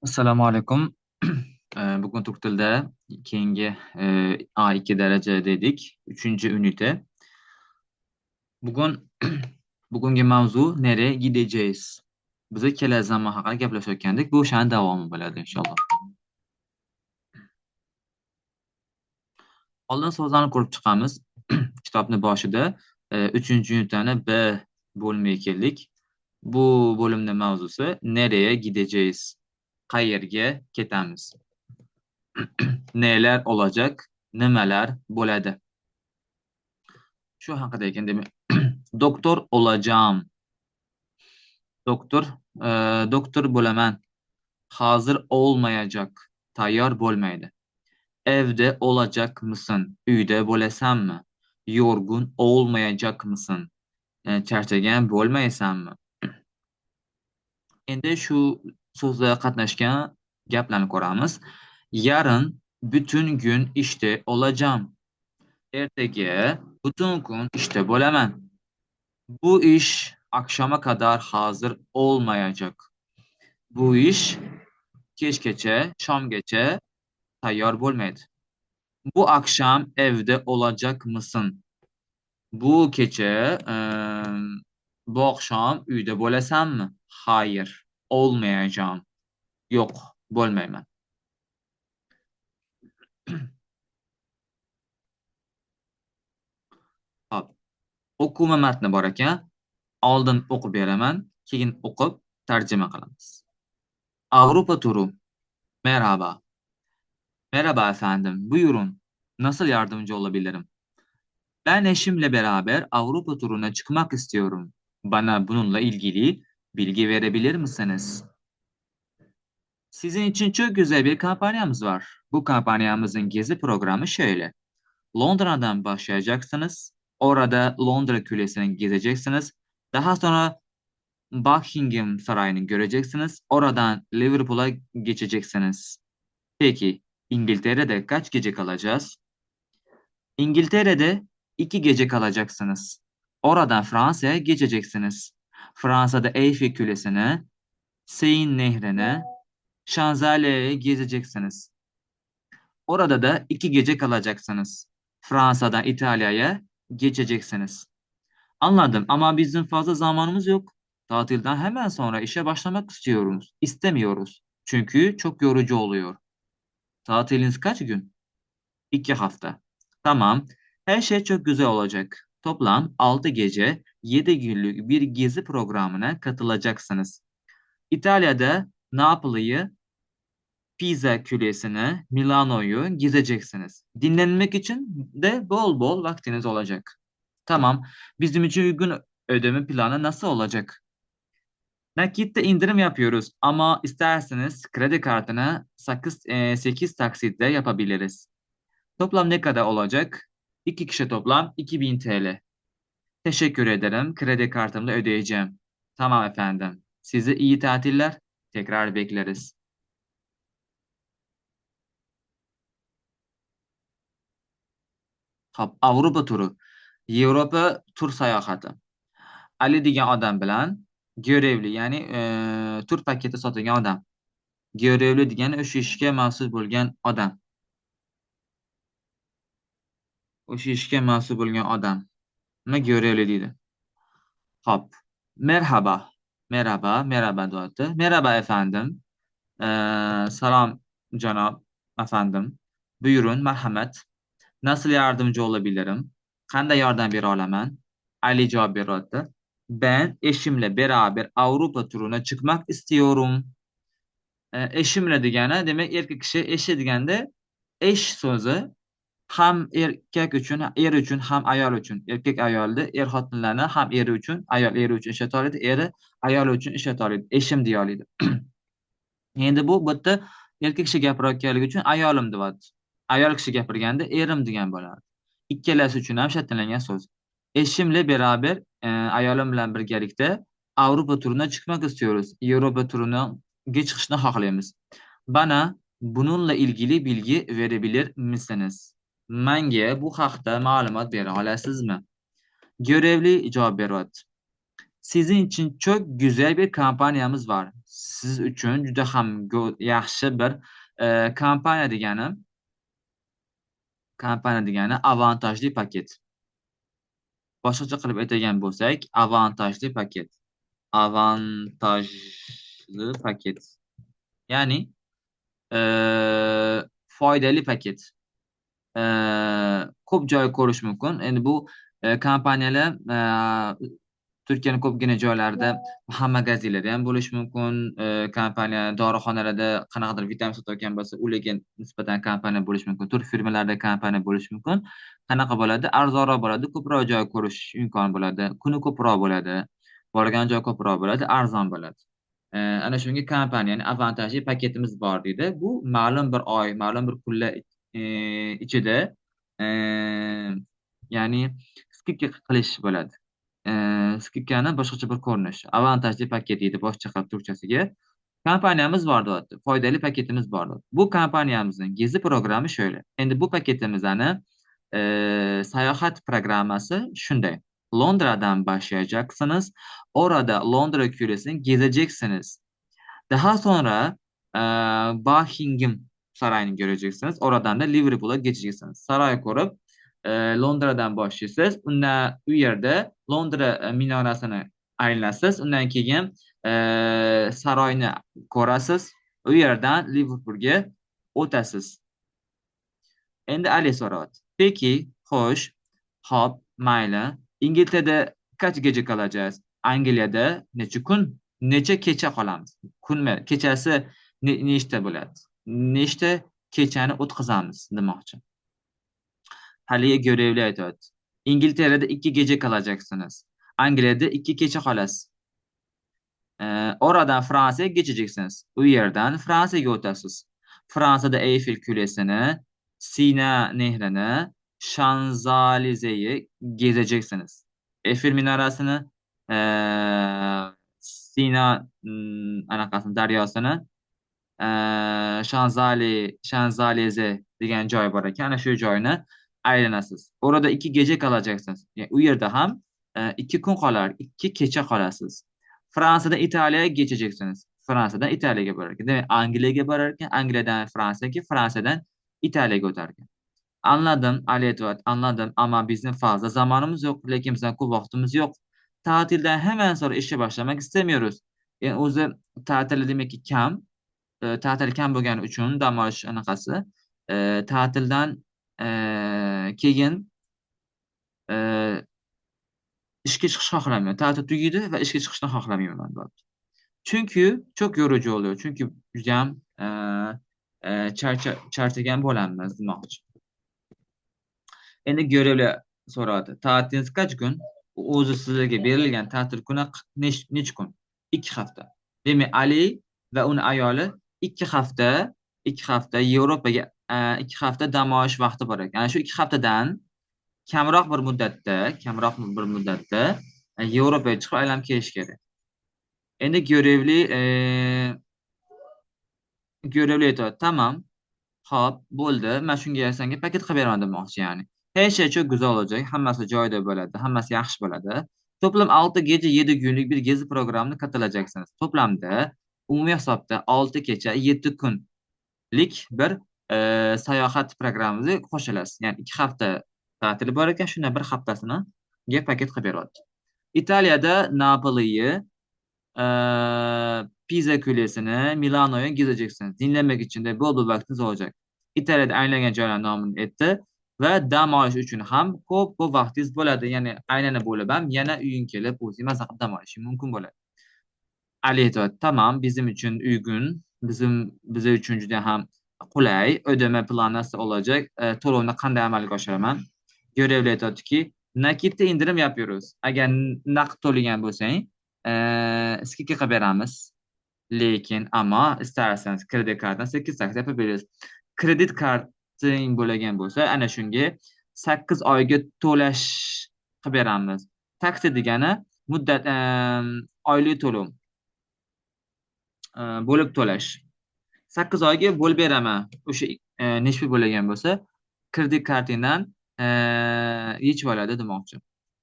Assalomu alaykum. Bugun turk tilida keyingi A2 daraja dedik. 3. ünite. Bugun bugungi mavzu nereye gideceğiz? Biz kelasi zaman haqida gaplashayotgandik. Bu o'shani davomi bo'ladi inshaalloh. Oldin so'zlarni ko'rib chiqamiz. Kitobni boshida 3. ünitani B bo'limiga keldik. Bu bo'limning mavzusi nereye gideceğiz? Qayerga ketamiz? Neler olacak? Nimalar bo'ladi? Şu haqida ekan demak. Doktor olacağım. Doktor, doktor bo'laman. Hazır olmayacak. Tayyor bo'lmaydi. Evde olacak mısın? Uyda bo'lasanmi? Yorgun olmayacak mısın? Charchagan bo'lmaysanmi? Endi shu so'zda qatnashgan gaplarni ko'ramiz. Yarın bütün gün işte olacağım. Ertaga butun kun işte bo'laman. Bu iş akşama kadar hazır olmayacak. Bu iş kechgacha, shomgacha tayyor bo'lmaydi. Bu akşam evde olacak mısın? Bu kecha, bu akşam uyda bo'lasanmi? Hayır, olmayacağım. Yo'q, bo'lmayman. Hop, o'quv matni bor ekan. Oldin o'qib beraman, keyin o'qib tarjima qilamiz. Avrupa turu. Merhaba. Merhaba efendim. Buyurun. Nasıl yardımcı olabilirim? Ben eşimle beraber Avrupa turuna çıkmak istiyorum. Bana bununla ilgili bilgi verebilir misiniz? Sizin için çok güzel bir kampanyamız var. Bu kampanyamızın gezi programı şöyle. Londra'dan başlayacaksınız. Orada Londra Kulesi'ni gezeceksiniz. Daha sonra Buckingham Sarayı'nı göreceksiniz. Oradan Liverpool'a geçeceksiniz. Peki, İngiltere'de kaç gece kalacağız? İngiltere'de 2 gece kalacaksınız. Oradan Fransa'ya geçeceksiniz. Fransa'da Eyfel Kulesi'ni, Seine Nehri'ni, Şanzelize'yi gezeceksiniz. Orada da 2 gece kalacaksınız. Fransa'dan İtalya'ya geçeceksiniz. Anladım ama bizim fazla zamanımız yok. Tatilden hemen sonra işe başlamak istemiyoruz. Çünkü çok yorucu oluyor. Tatiliniz kaç gün? 2 hafta. Tamam. Her şey çok güzel olacak. Toplam 6 gece, 7 günlük bir gezi programına katılacaksınız. İtalya'da Napoli'yi, Pisa Kulesi'ni, Milano'yu gezeceksiniz. Dinlenmek için de bol bol vaktiniz olacak. Tamam. Bizim için uygun ödeme planı nasıl olacak? Nakitte indirim yapıyoruz ama isterseniz kredi kartına 8 taksitle yapabiliriz. Toplam ne kadar olacak? 2 kişi toplam 2000 TL. Teşekkür ederim. Kredi kartımla ödeyeceğim. Tamam efendim. Size iyi tatiller. Tekrar bekleriz. Hop, Avrupa turu. Yevropa tur sayohati. Ali degan odam bilan görevli, ya'ni tur paketi sotadigan odam. Görevli degani o'sha ishga mas'ul bo'lgan odam. O'sha ishga mas'ul bo'lgan odamni görevli deydi. Hop. Merhaba. Merhaba. Merhaba deyapti. Merhaba efendim. Selam canap efendim. Buyurun merhamet. Nasıl yardımcı olabilirim? Qanday yordam bera olaman? Ali cevap beryapti. Ben eşimle beraber Avrupa turuna çıkmak istiyorum. Eşimle degani demek erkek kishi, eshi deganda esh so'zi ham erkak uchun, er uchun, ham ayol uchun. Erkak ayolni, er xotinlarni ham eri uchun, ayol eri uchun ishlata oladi, eri ayoli uchun ishlata oladi. Eşim deya oladi. Endi bu bitta erkak kishi gapirayotganligi uchun ayolim deyapti. Ayol kishi gapirganda erim degan bo'ladi. Ikkalasi uchun ham shartlangan so'z. Eşimle beraber ayolim bilan birgalikda Avrupa turuna çıkmak istiyoruz. Yevropa turuna chiqishni xohlaymiz. Bana bununla ilgili bilgi verebilir misiniz? Menga bu haqda ma'lumot bera olasizmi? Görevli javob beryapti. Sizin için çok güzel bir kampanyamız var. Siz üçün juda ham yaxshi bir kampanya degani avantajli paket. Boshqacha qilib aytadigan bo'lsak, avantajli paket. Avantajlı paket. Ya'ni foydali paket. Ko'p joy ko'rish mumkin. Endi bu kompaniyalar Turkiyaning ko'pgina joylarida hamma magazinlarda ham bo'lishi mumkin. Kompaniya dorixonalarda qanaqadir vitamin sotayotgan bo'lsa, ularga nisbatan kompaniya bo'lishi mumkin. Turk firmalarida kompaniya bo'lishi mumkin. Qanaqa bo'ladi? Arzonroq bo'ladi, ko'proq joy ko'rish imkon bo'ladi, kuni ko'proq bo'ladi, borgan joy ko'proq bo'ladi, arzon bo'ladi. Ana shunga kompaniyani avantajli paketimiz bor deydi. Bu ma'lum bir oy, ma'lum bir kunlar ichida e, ya'ni skidka qilish bo'ladi. Skidkani boshqacha bir ko'rinish. Avantajli paket deydi boshqa qilib turkchasiga. Kompaniyamiz bor deyapti. Foydali paketimiz bor deyapti. Bu kompaniyamizning gezi programmi şöyle. Endi bu paketimizni sayohat programmasi shunday. Londradan başlayacaksınız. Orada Londra Kulesi'ni gezeceksiniz. Daha sonra Buckingham Sarayı'nı göreceksiniz. Oradan da Liverpool'a geçeceksiniz. Saray korup Londra'dan başlıyorsunuz. Unda u yerde Londra minorasini aylanasiz. Undan keyin saroyni ko'rasiz. U yerdan Liverpoolga o'tasiz. Endi Ali so'rayapti. Peki, xo'sh, hop, mayli. İngiltere'de kaç gece kalacağız? Angliyada necha kun, necha kecha qolamiz? Kunmi? Kechasi nechta bo'ladi? Nechta kechani o'tkazamiz demoqchi. Haligi görevli aytyapti. İngiltere'de 2 gece kalacaksınız. Angliyada 2 gece qolasiz. Oradan Fransa'ya geçeceksiniz. U yerdan Fransa'ya o'tasiz. Fransa'da Eyfel Kulesi'ni, Sina Nehri'ni, Şanzalize'yi gezeceksiniz. Eyfel Minarasini, Sina anaqasini daryosini, Şanzalize degan joy bor ekan. Ana shu joyni aylanasiz. Orada 2 gece kalacaksınız. Yani u yerda ham 2 kun qolar, 2 kecha qolasiz. Fransa'dan İtalya'ya geçeceksiniz. Fransa'dan İtalya'ya borarkan. Demek Angliyaga borarkan, Angliyadan Fransa'ga, Fransa'dan İtalya'ga o'tarkan. Anladım, Ali Etvat, anladım ama bizim fazla zamanımız yok. Lekin bizden ko'p vaqtimiz yo'q. Ta'tildan hemen sonra işe başlamak istemiyoruz. Yani o'zi ta'tili demek ki kam. Ta'til kam bo'lgani uchun dam olish anaqasi. Ta'tildan keyin e, ishga chiqishni xohlamayman. Ta'til tugaydi va ishga chiqishni xohlamayman. Çünkü çok yorucu oluyor. Çünkü judayam charchagan bo'lamiz demoqchi. Endi görevli so'radi. Ta'tilingiz kaç gün? O'zi sizlarga berilgan ta'til kuni necha kun? 2 hafta. Demak, Ali va uning ayoli 2 hafta, 2 hafta Yevropaga 2 hafta dam olish vaqti bor ekan. Ana shu 2 haftadan kamroq bir muddatda Yevropaga chiqib aylanib kelish kerak. Endi görevli aytadi. Tamam. Hop, bo'ldi. Men shunga senga paket qilib beraman demoqchi ya'ni. Her şey çok güzel olacak. Hammasi joyida bo'ladi. Hammasi yaxshi bo'ladi. Toplam 6 gece 7 günlük bir gezi programına katılacaksınız. Toplamda umumiy hisobda 6 kecha 7 kunlik bir sayohat programımızı qo'shilasiz. Yani 2 hafta ta'tili bor ekan, shundan bir haftasini paket qilib beryapti. İtalya'da Napoli'yi, Pisa Kulesi'ni, Milano'ya gezeceksiniz. Dinlemek için de bol bol vaktiniz olacak. İtalya'da aylangan joylar nomini aytdi va dam olish uchun ham ko'p vaqtingiz bo'ladi. Ya'ni aylanib bo'lib ham yana uying kelib o'zing maza qilib dam olishing mumkin bo'ladi. Ali aytadi, tamam, bizim için uygun, bize için juda ham qulay, ödeme planı nasıl olacak, to'lovni qanday amalga oshiraman? Görevli aytadiki, nakitda indirim yapıyoruz. Agar naqd to'lagan bo'lsang, skidka qilib beramiz. Lekin ammo isterseniz kredit kartdan 8% yapib beramiz. Kredit karting bo'lagan bo'lsa, ana shunga 8 oyga to'lash qilib beramiz. Taksi degani muddat oylik to'lov bo'lib to'lash. 8 oyga bo'lib beraman. O'sha nechta bo'lagan bo'lsa, kredit kartingdan yechib oladi demoqchi.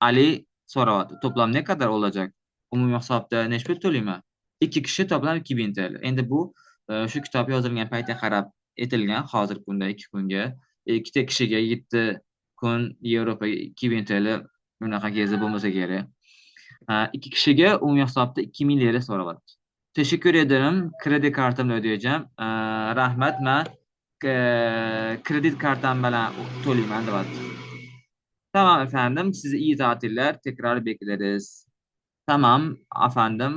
Ali so'rayapti. Toplam ne kadar olacak? umumiy hisobda necha pul to'layman? Ikki kishi toplam 2000 TL. Endi bu shu kitob yozilgan paytga qarab etilgan, hozirgi kunda 2 kunga. Ikkita kishiga 7 kun Yevropa 2000 TL bunaqa gezi bo'lmasa kerak. İki kishiga umumiy hisobda 2000 lira so'rayapti. Teşekkür ederim. Kredi kartımla ödeyeceğim. Rahmet, ben kredi kartım bilan to'layman deyapti. Tamam efendim. Size iyi tatiller. Tekrar bekleriz. Tamam efendim.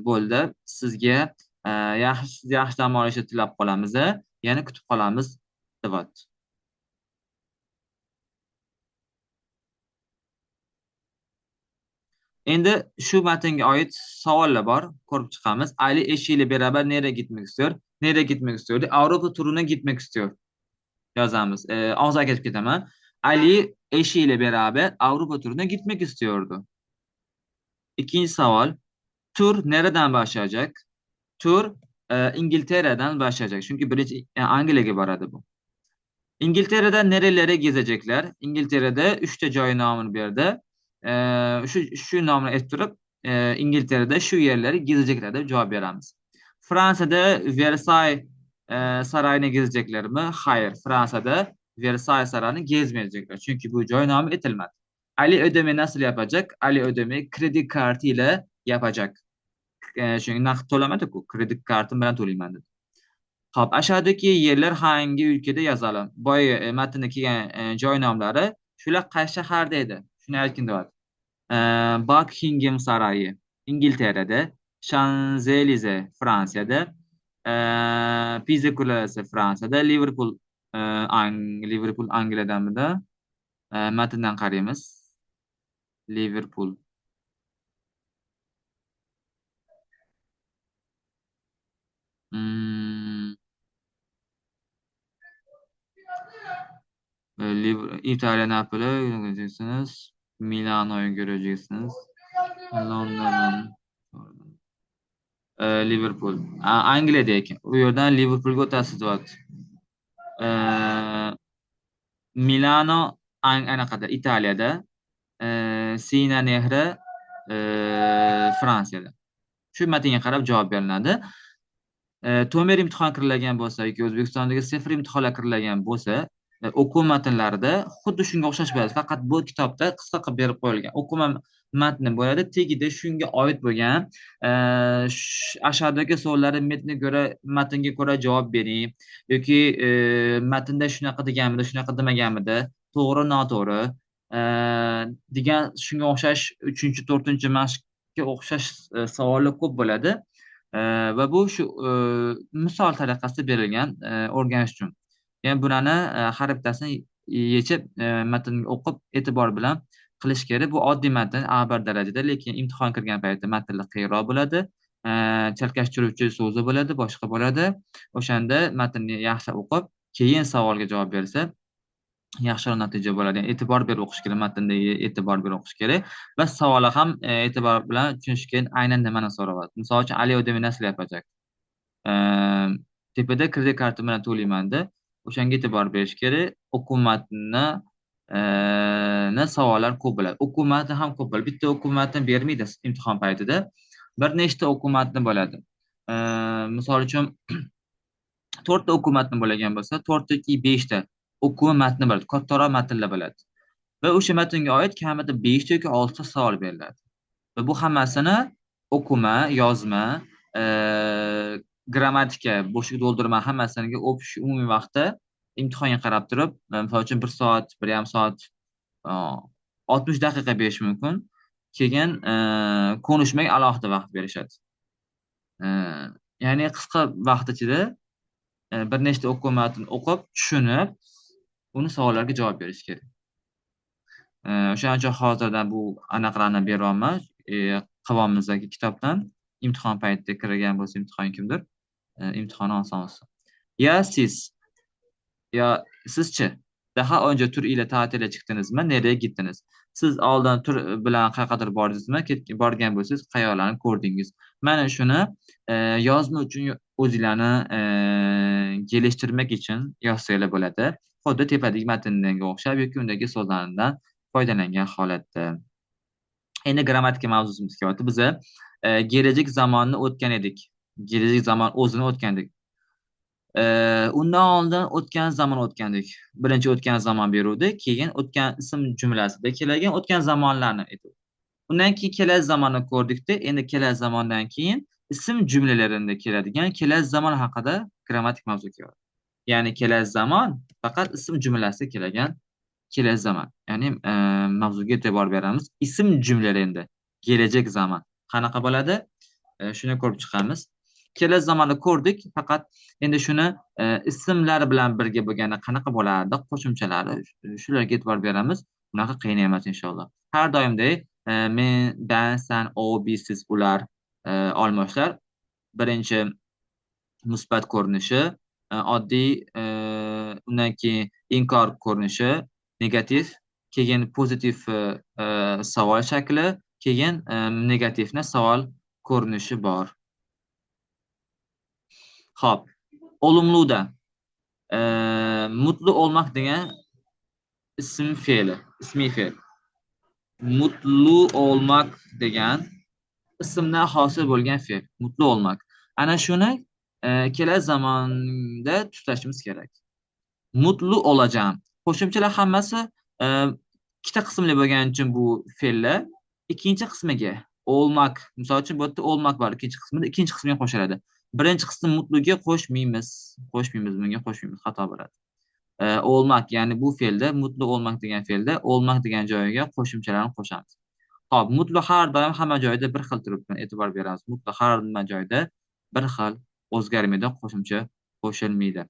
Bo'ldi. Sizga yaxshi dam olishni tilab qolamiz. Yana kutib qolamiz deyapti. Endi shu matnga oid savollar bor. Ko'rib chiqamiz. Ali eşiyle beraber nereye gitmek istiyor? Nereye gitmek istiyordu? Avrupa turuna gitmek istiyor. Yazamız. Ağza geçip gidemem. Ali eşiyle beraber Avrupa turuna gitmek istiyordu. İkinci savol. Tur nereden başlayacak? Tur İngiltere'den başlayacak. Çünkü birinci Angliyaga boradi bu. İngiltere'de nerelere gezecekler? İngiltere'de 3 joy nomini berdi. Shu nomni aytib İngiltere'de şu yerleri gezecekler deb javob beramiz. Fransa'da Versailles sarayını gezecekler mi? Hayır. Fransa'da Versailles sarayını gezmeyecekler. Çünkü bu joy nomi aytilmadi. Ali ödeme nasıl yapacak? Ali ödeme kredi kartı ile yapacak. Çünkü naqd to'lamadi-ku, kredi kartım bilan to'layman dedi. Hop, aşağıdaki yerler hangi ülkede yazalım? Boya matnda kelgan joy nomlari shular qaysi shaharda edi? Shuni aytgin deyapti. Buckingham Sarayı İngiltere'de, Şanzelize Fransa'da, Pisa Kulesi Fransa'da, Liverpool Angliya'dan mı da? Matndan qaraymiz. Liverpool. Hmm, İtalya Napoli göreceksiniz. Milano'yu göreceksiniz. London'un Liverpool. Angliyadagi. U yerdan Liverpoolga o'tasiz deyapti. Milano anaqada Italiyada, Sina nehri Fransiyada. Shu matnga qarab javob beriladi. Tomer imtihon kiritilgan bo'lsa yoki O'zbekistondagi sifir imtihonlar kiritilgan bo'lsa, o'quv matnlarida xuddi shunga o'xshash bo'ladi. Faqat bu kitobda qisqa qilib berib qo'yilgan. O'quv matni bo'ladi. Tagida shunga oid bo'lgan aşağıdagi savollarni matnga ko'ra javob bering yoki matnda shunaqa deganmidi, shunaqa demaganmidi, to'g'ri, noto'g'ri degan shunga o'xshash 3-chi, 4-chi mashqqa o'xshash savollar ko'p bo'ladi. Va bu shu misol tariqasida berilgan o'rganish uchun. Ya'ni bularni har bittasini yechib matnni o'qib e'tibor bilan qilish kerak. Bu oddiy matn A1 darajada, lekin imtihon kirgan paytda matnlar qiyinroq bo'ladi. Chalkashtiruvchi so'zi bo'ladi, boshqa bo'ladi. O'shanda matnni yaxshi o'qib, keyin savolga javob bersa yaxshiroq natija bo'ladi. Yani e'tibor berib o'qish kerak, matnda e'tibor berib o'qish kerak va savolni ham e'tibor bilan tushunish kerak. Aynan nimani so'rayapti? Misol uchun Ali o'demi nasıl yapacak? Tepada kredit kartı bilan to'layman-da. O'shanga e'tibor berish kerak. O'quv matnini savollar ko'p bo'ladi. O'quv matni ham ko'p bo'ladi. Bitta o'quv matni bermaydi imtihon paytida. Bir nechta o'quv matni bo'ladi. Misol uchun 4 ta o'quv matni bo'lgan bo'lsa, 4 yoki 5 ta o'quv matni bo'ladi. Kattaroq matnlar bo'ladi. Va o'sha matnga oid kamida 5 ta yoki 6 ta savol beriladi. Va bu hammasini o'qima, yozma, grammatika, bo'shlik to'ldirma hammasini o'qish umumiy vaqtda imtihonga qarab turib, misol uchun 1 soat, 1,5 soat, 60 daqiqa berish mumkin. Keyin konuşmay alohida vaqt berishadi. Ya'ni qisqa vaqt ichida bir nechta o'quv matnni o'qib, tushunib, uni savollarga javob berish kerak. O'shaning uchun hozirdan bu aniqlarni beryapman. Qavomimizdagi kitobdan imtihon paytida kirgan bo'lsa imtihon kimdir? İmtihoni oson olsun. Ya sizchi? Daha önce tur ile tatile çıktınız mı? Nereye gittiniz? Siz oldin tur bilan qayergadir bordingizmi? Borgan bo'lsangiz, qayerlarni ko'rdingiz? Mana shuni yozma uchun o'zinglarni geliştirmek için yozsanglar bo'ladi. Xuddi tepadagi matnga o'xshab yoki undagi so'zlardan foydalangan holatda. Endi grammatika mavzusimiz kelyapti. Biz gelecek zamanni o'tgan edik. Gelecek zaman o'zini o'tgandik. Undan oldin o'tgan zaman o'tgandik. Birinchi o'tgan zaman beruvdi, keyin o'tgan ism jumlasida kelgan o'tgan zamonlarni aytdi. Undan keyin kelasi zamonni ko'rdikda, endi kelasi zamondan keyin ism jumlalarida keladigan kelasi zaman haqida grammatik mavzu kelyapti. Ya'ni kelasi zaman faqat ism jumlasida kelgan kelasi zaman. Ya'ni mavzuga e'tibor beramiz. Ism jumlalarida kelajak zaman qanaqa bo'ladi? Shuni ko'rib chiqamiz. Kelasi zamonni ko'rdik, faqat endi shuni ismlar bilan birga bo'lganda qanaqa bo'ladi, qo'shimchalari shularga e'tibor beramiz. Bunaqa qiyin emas inshaalloh. Har doimday men, ben, sen, o, biz, siz, ular olmoshlar birinchi musbat ko'rinishi, oddiy, undan keyin inkor ko'rinishi, negativ, keyin pozitiv savol shakli, keyin negativni savol ko'rinishi bor. Xo'p, olumluda mutlu olmak degan ism fe'li, ismiy fe'l. Mutlu olmak degan ismdan hosil bo'lgan fe'l, mutlu olmak. Ana shuni kelasi zamonda tutashimiz kerak. Mutlu olacağım. Qo'shimchalar hammasi ikkita qismli bo'lgani uchun bu fe'llar ikkinchi qismiga olmak, misol uchun bu yerda olmak bor, ikkinchi qismida ikkinchi qismiga qo'shiladi. Birinchi qism mutluga qo'shmaymiz, bunga qo'shmaymiz, xato bo'ladi. Olmak, ya'ni bu fe'lda mutlu olmak degan fe'lda olmak degan joyiga qo'shimchalarni qo'shamiz. Xo'p, mutlu har doim hamma joyda bir xil turibdi. E'tibor beramiz. Mutlu har joyda bir xil, o'zgarmaydi, qo'shimcha qo'shilmaydi.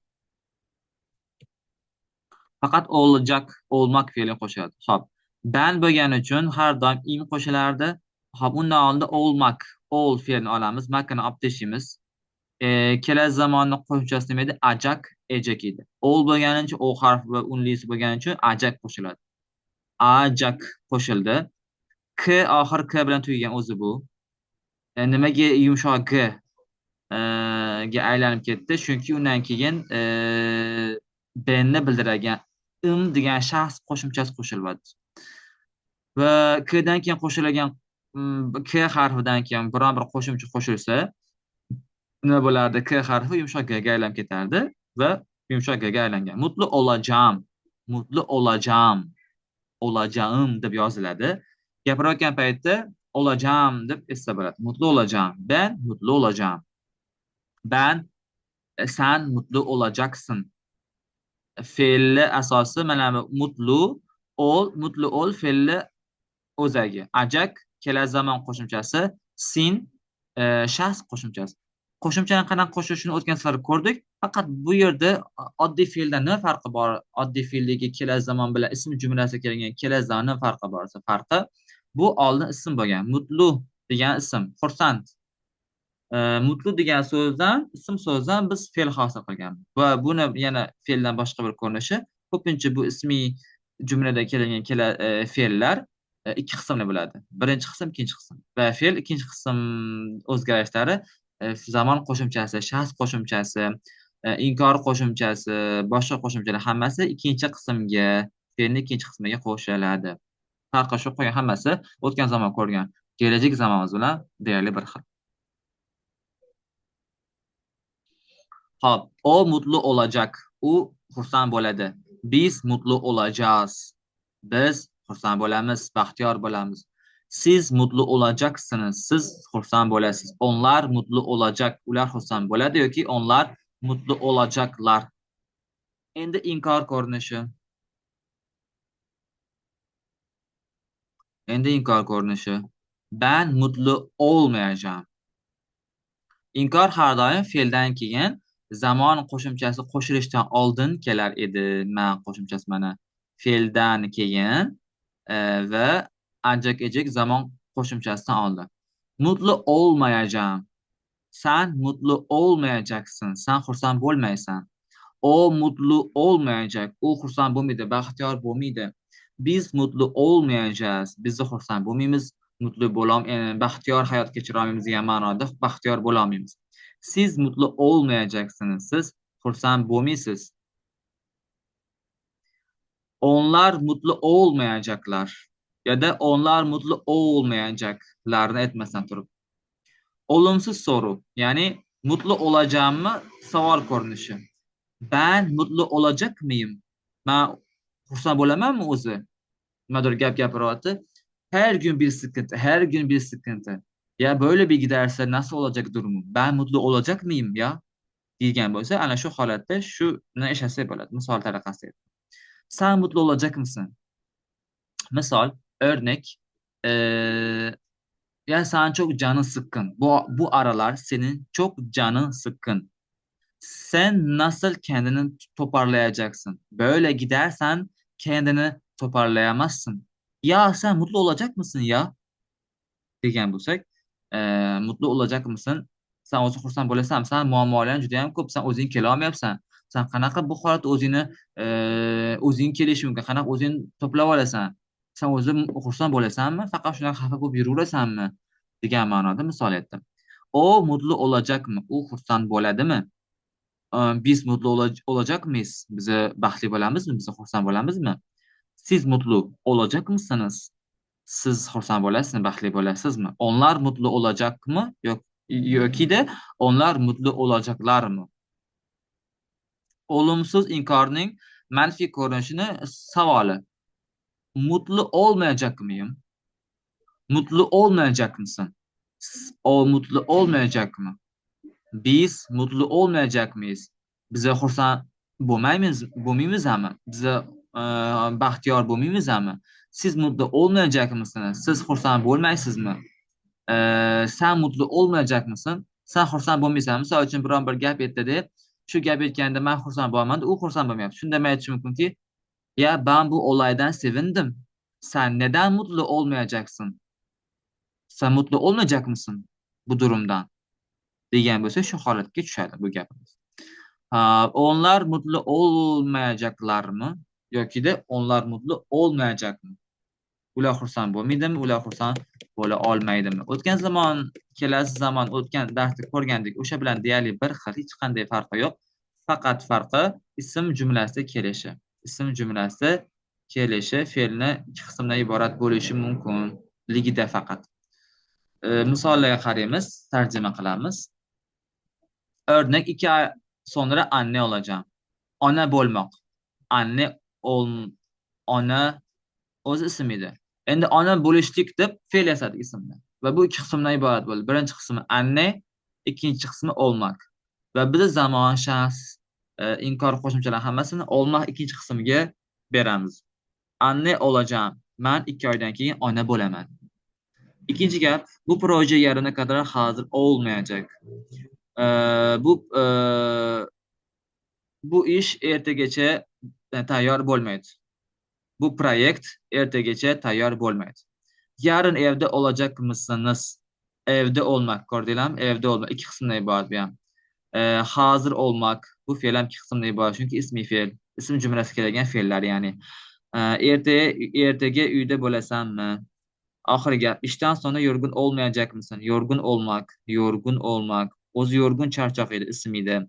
Faqat olacak, olmak fe'li qo'shiladi. Xo'p, ben bo'lgani uchun har doim im qo'shilardi. Xo'p, undan oldin olmak, ol fe'lini olamiz, makni olib tashlaymiz. Kelasi zamonni qo'shimchasi nima edi? Ajak, ejak edi. Ol bo'lgani uchun o harfi va unlisi bo'lgani uchun ajak qo'shiladi. Ajak qo'shildi. K oxir k bilan tugagan o'zi bu. Nimaga yumshoq g ga aylanib ketdi? Chunki undan keyin benni bildiradigan degan shaxs qo'shimchasi qo'shiladi. Va k dan keyin qo'shilgan k harfidan keyin biron bir qo'shimcha qo'shilsa, nima bo'lardi? K harfi yumshoq g ga aylanib ketardi va yumshoq g ga aylangan. Mutlu olacağım. Mutlu olacağım. Olacağım deb yoziladi. Gapirayotgan paytda olacağım deb esda bo'ladi. Mutlu olacağım. Ben mutlu olacağım. Ben, sen mutlu olacaksın. Fe'li asosi mana bu mutlu ol fe'li o'zagi. Ajak kelasi zamon qo'shimchasi, sin shaxs qo'shimchasi. Qo'shimchani qanaqa qo'shilishini o'tgan safar ko'rdik. Faqat bu yerda oddiy fe'ldan nima farqi bor? Oddiy fe'ldagi kelasi zamon bilan ism jumlasiga kelgan kelasi zamon nima farqi bor? Farqi bu oldin ism bo'lgan. Mutlu degan ism, xursand. Mutlu degan so'zdan, ism so'zdan biz fe'l hosil qilganmiz. Va buni yana fe'ldan boshqa bir ko'rinishi, ko'pincha bu ismiy jumlada kelgan fe'llar ikki qismli bo'ladi. Birinchi qism, ikkinchi qism. Va fe'l ikkinchi qism o'zgarishlari zamon qo'shimchasi, shaxs qo'shimchasi, inkor qo'shimchasi, boshqa qo'shimchalar hammasi ikkinchi qismga, fe'lning ikkinchi qismiga qo'shiladi. Farqi shu, qo'ygan hammasi o'tgan zamon ko'rgan kelajak zamonimiz bilan deyarli bir xil. Hop, o mutlu olacak. U xursand bo'ladi. Biz mutlu olacağız. Biz xursand bo'lamiz, baxtiyor bo'lamiz. Siz mutlu olacaksınız. Siz xursand bo'lasiz. Onlar mutlu olacak. Ular xursand bo'ladi yoki onlar mutlu olacaklar. Endi inkor ko'rinishi. Ben mutlu olmayacağım. İnkor har doim fe'ldan keyin zamon qo'shimchasi qo'shilishdan oldin kelar edi. Man qo'shimchasi mana fe'ldan keyin va ajak ejak zamon qo'shimchasidan oldin. Mutlu olmayacağım. Sen mutlu olmayacaksın. Sen xursand bo'lmaysan. O mutlu olmayacak. U xursand bo'lmaydi, baxtiyor bo'lmaydi. Biz mutlu olmayacağız. Biz xursand bo'lmaymiz. Mutlu baxtiyor hayot kechira olmaymiz degan ma'noda baxtiyor bo'la olmaymiz. Siz mutlu olmayacaksınız. Siz xursand bo'lmaysiz. Onlar mutlu olmayacaklar. ya da onlar mutlu olmayacaklarını etmesen turib. Olumsuz soru. Yani mutlu olacağım mı? Savol ko'rinishi. Ben mutlu olacak mıyım? Ben xursand bo'lamanmi o'zi? Nimadir gap gapiryapti. Her gün bir sıkıntı, her gün bir sıkıntı. Ya böyle bir giderse nasıl olacak durumum? Ben mutlu olacak mıyım ya? Degan bo'lsa, ana shu holatda shuni ishlasak bo'ladi. Misol tariqasida. Sen mutlu olacak mısın? Misal, örnek, eee, ya sen çok canın sıkkın. Bu aralar senin çok canın sıkkın. Sen nasıl kendini toparlayacaksın? Böyle gidersen kendini toparlayamazsın. Ya sen mutlu olacak mısın ya? Degan bo'lsak, mutlu olacak mısın? Sen o'zi xursand bo'lasanmi? Sen muammolarning juda ham ko'p. Sen o'zing kela olmayapsan. Sen qanaqa bu holat o'zingni o'zing kelishi mumkin? Qanaqa o'zing to'plab olasan? Sen o'zing xursand bo'lasanmi? Faqat shunaqa xafa bo'lib yuraverasanmi? Degan ma'noda misol aytdim. O mutlu olacakmı? U xursand bo'ladimi? Biz mutlu olacak mıyız? Bize baxtli bo'lamizmi? Bize xursand bo'lamizmi? Siz mutlu olacak mısınız? Siz xursand bo'lasizmi, baxtli bo'lasizmi? Onlar mutlu olacak mı? Yok, yoki de onlar mutlu olacaklar mı? Olumsuz inkarning manfiy ko'rinishini savoli. Mutlu olmayacak mıyım? Mutlu olmayacak mısın? O mutlu olmayacak mı? Biz mutlu olmayacak mıyız? Bize xursand bo'lmaymizmi? Bize baxtiyor bo'lmaymizmi? Siz mutlu olmayacak mısınız? Siz xursand bo'lmaysizmi? Sen mutlu olmayacak mısın? Sen xursand bo'lmaysanmi? Misol uchun biron bir gap aytdi deb, shu gap aytganda men xursand bo'laman, u xursand bo'lmayapti. Shunda men aytishim mumkinki, ya ben bu olaydan sevindim. Sen neden mutlu olmayacaksın? Sen mutlu olmayacak mısın bu durumdan? Degan bo'lsa, shu holatga tushadi bu gapimiz. Onlar mutlu olmayacaklar mı? Yoki de onlar mutlu olmayacak mı? Ular xursand bo'lmaydimi, ular xursand bo'la olmaydimi? O'tgan zaman, kelasi zaman, o'tgan darsda ko'rgandik, o'sha bilan deyarli bir xil, hech qanday farqi yo'q. Faqat farqi ism jumlasi kelishi. Ism jumlasi kelishi fe'lni ikki qismdan iborat bo'lishi mumkinligida faqat. Misollarga qaraymiz, tarjima qilamiz. Örnek 2 ay sonra anne olacağım. Ona bo'lmoq. Anne ol ona o'z ism edi. Endi ona bo'lishlik deb fe'l yasadik ismni. Va bu ikki qismdan iborat bo'ldi. Birinchi qismi anne, ikkinchi qismi olmak. Va biz zamon, shaxs, inkor qo'shimchalar hammasini olmak ikkinchi qismiga beramiz. Anne olacağım. Men 2 oydan keyin ona bo'laman. İkinci gap, bu proje yarına kadar hazır olmayacak. Bu iş ertagacha tayyor bo'lmaydi. Bu proyekt ertagacha tayyor bo'lmaydi. Yarın evde olacak mısınız? Evde olmak, ko'rdinglarmi? Evde olmak ikki qismdan iborat bu ham. Hazır olmak, bu fe'l ham ikki qismdan iborat. Chunki ismiy fe'l, ism jumlasi kelgan fe'llar ya'ni. Ertaga uyda bo'lasanmi? Oxirgi gap, ishdan sonra yorgun olmayacak mısın? Yorgun olmak, yorgun olmak. O'zi yorgun charchoq edi, ism edi.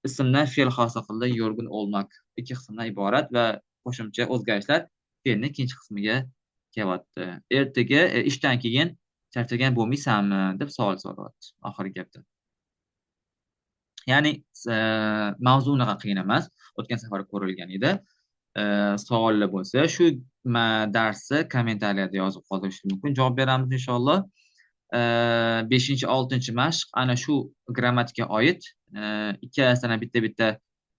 Ismdan fe'l hosil qildi, yorgun olmak. Ikki qismdan iborat va qo'shimcha o'zgarishlar fe'lning ikkinchi qismiga kelyapti. Ertaga ishdan keyin charchagan bo'lmaysanmi deb savol so'rayapti oxirgi gapda. Ya'ni mavzu unaqa qiyin emas. O'tgan safar ko'rilgan edi. Savollar bo'lsa, shu darsni kommentariyada yozib qoldirishim mumkin. Javob beramiz inshaalloh. 5-6 mashq ana shu grammatikaga oid. Ikkalasidan bitta-bitta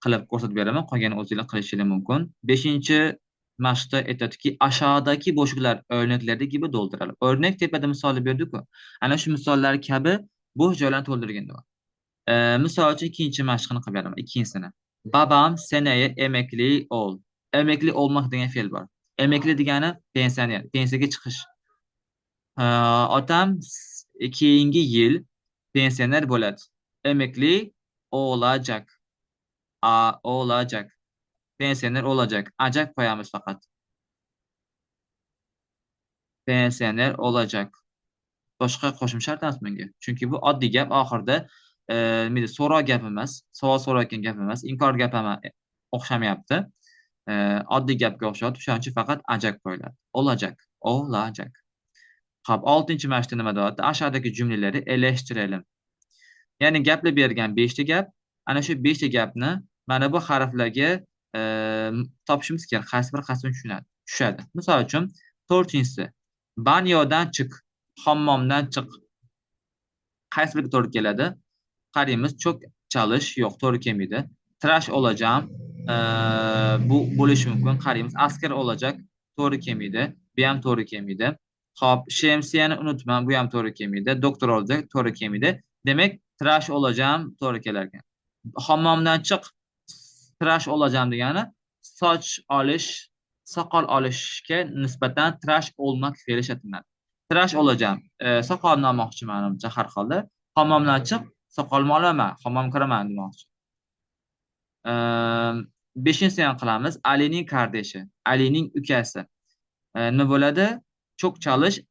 qilib ko'rsatib beraman. Qolganini o'zingizlar qilishingiz mumkin. 5-mashqda aytadiki, aşağıdaki boşluklar örneklerdeki gibi dolduralım. Örnek tepada misoli berdik-ku. Ana shu misollar kabi bo'sh joylarni to'ldirganda bor. Misol uchun ikkinchi mashqni qilib beraman, ikkinchisini. Babam seneye emekli ol. Emekli olmak degan fe'l bor. Emekli degani pensioner, pensiyaga chiqish. Otam keyingi yil pensioner bo'ladi. Emekli olacak. Olacak. Pensioner olacak. Acak qo'yamiz faqat. Pensioner olacak. Boshqa qo'shim shart emas bunga. Chunki bu oddiy gap, oxirida so'roq gap emas, savol so'rayotgan gap emas, inkor gap emas, o'xshamayapti. Oddiy gapga o'xshayapti. Shuning uchun faqat ajak qo'yiladi. Olacak. olacak. Hop, 6-chi mashqda nima deyapti? Aşağıdaki cümleleri eleştirelim. Ya'ni gaplar bergan 5 ta gap. Ana shu 5 ta gapni mana bu harflarga e, topishimiz kerak. Qaysi bir qasam tushadi. Misol uchun 4-si. Banyodan chiq, hammomdan chiq. Qaysi biriga to'g'ri keladi? Qaraymiz, çok çalış, yo'q, to'g'ri kelmaydi. Tıraş olacağım, bu bo'lishi mumkin. Qaraymiz, asker olacak, to'g'ri kelmaydi. Bu ham to'g'ri kelmaydi. Hop, shemsiyani unutma, bu ham to'g'ri kelmaydi. Doktor olacak, to'g'ri kelmaydi. Demak, tıraş olacağım to'g'ri kelar ekan. Hammomdan chiq, tıraş olacağım degani soch olish, soqol olishga nisbatan tıraş olmak fe'li ishlatiladi. Tıraş olacağım, soqolni olmoqchiman menimcha har holda. Hammomdan chiq, soqolni olaman, hammom kiraman demoqchi. 5-sini ham qilamiz. Alining kardeshi, Alining ukasi. Nima bo'ladi? Çok çalış,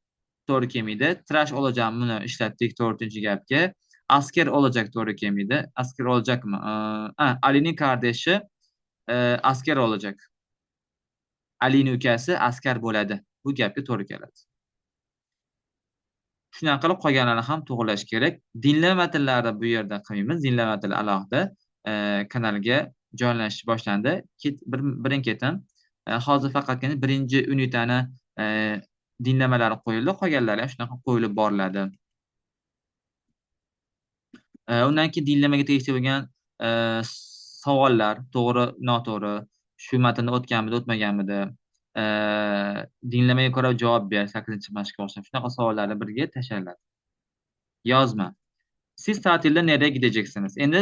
to'g'ri kelmaydi. Tıraş olacağım, buni ishlatdik 4-chi gapga. Asker olacak, to'g'ri kelmaydi. Asker olacakmi? Alining kardeshi asker olacak. Alining ukasi askar bo'ladi. Bu gapga to'g'ri keladi. Shunday qilib qolganlarni ham to'g'rilash kerak. Dinlama matnlarni bu yerda qilmaymiz. Dinlama matnlar alohida kanalga joylanish boshlandi. Birin-ketin. Hozir faqatgina birinchi unitani dinlamalari qo'yildi. Qolganlari ham shunaqa qo'yilib boriladi. Undan keyin dinlamaga tegishli bo'lgan savollar, to'g'ri, noto'g'ri, shu matnda o'tganmidi, o'tmaganmidi, dinlamaga ko'ra javob ber, 8-chi mashqqa o'xshab shunaqa savollarni birga tashlanadi. Yozma. Siz ta'tilda nereye gideceksiniz? Endi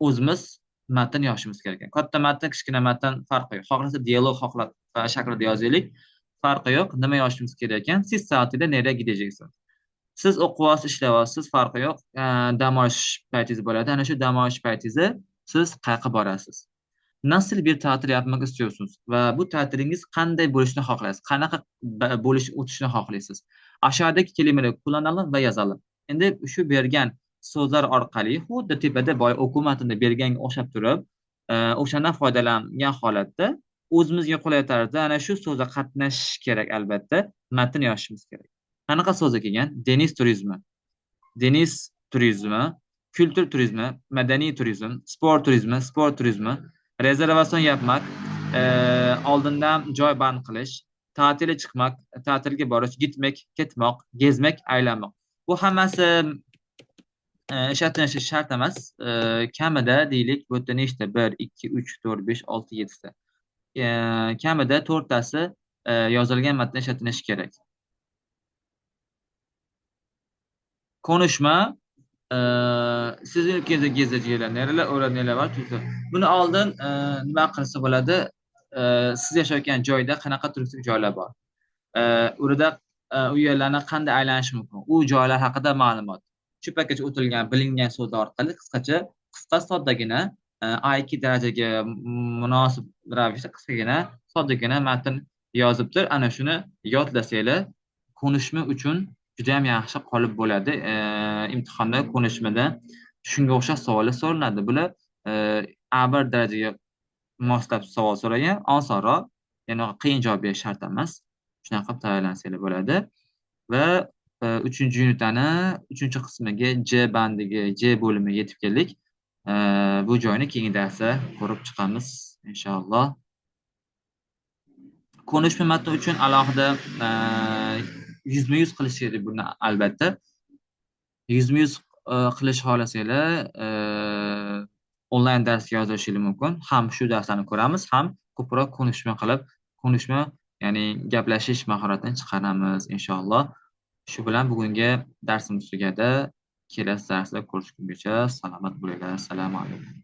o'zimiz matn yozishimiz kerak. Katta matn, kichkina matn farqi yo'q. Xohlasa dialog shaklida yozaylik. Farqi yo'q. Nima yozishimiz kerak ekan? Siz ta'tilda nereye gideceksiniz? Siz o'qiyapsiz, ishlayapsiz, farqi yo'q. Dam olish paytingiz bo'ladi. Ana shu dam olish paytingizda siz qayerga borasiz? Nasıl bir tatil yapmak istiyorsunuz? Va bu tatilingiz qanday bo'lishini xohlaysiz? Qanaqa o'tishini xohlaysiz? Aşağıdaki kelimeleri kullanalım ve yazalım. Endi shu bergan so'zlar orqali xuddi tepada boy o'quv matnida berganga o'xshab turib, o'shandan foydalangan holatda o'zimizga qulay tarzda ana shu so'zda qatnashish kerak albatta. Matn yozishimiz kerak. Qanaqa so'z kelgan? Deniz turizmi, deniz turizmi, kültür turizmi, madaniy turizm, sport turizmi, sport turizmi, rezervasyon yapmak, oldindan joy band qilish, ta'tilga chiqmak, ta'tilga borish, gitmek, ketmoq, gezmek, aylanmoq. Bu hammasi ishlatilinishi shart emas. Kamida deylik, bu yerda nechta? 1, 2, 3, 4, 5, 6, 7 ta. Kamida 4 tasi yozilgan matn ishlatilishi kerak. Konuşma, sizin ülkenizde gezeceğiler nereler, orada neler var? Buni oldin nima qilsa bo'ladi? Siz yashayotgan joyda qanaqa turistik joylar bor? Urada u yerlarni qanday aylanish mumkin? U joylar haqida ma'lumot. Shu paytgacha o'tilgan, bilingan so'zlar orqali qisqa soddagina A2 darajaga munosib ravishda qisqagina, soddagina matn yozibdir. Ana shuni yodlasanglar, konuşma uchun juda ham yaxshi qolib bo'ladi. Imtihonda konuşmada shunga o'xshash savollar so'raladi. Bular A1 darajaga moslab savol so'ragan, osonroq, ya'ni qiyin javob berish shart emas. Shunaqa qilib tayyorlansanglar bo'ladi. Va 3-chi unitani 3-chi qismiga J bandiga, J bo'limiga yetib keldik. Bu joyni keyingi darsda ko'rib chiqamiz inshaalloh. Konuşma matni uchun alohida yuzma-yuz qilish kerak buni albatta. Yuzma-yuz qilish xohlasanglar onlayn dars yozishingiz mumkin. Ham shu darslarni ko'ramiz, ham ko'proq konuşma qilib, konuşma ya'ni gaplashish mahoratini chiqaramiz inshaalloh. Shu bilan bugungi darsimiz tugadi. Kelasi darsda ko'rishguncha salomat bo'linglar. Assalomu alaykum.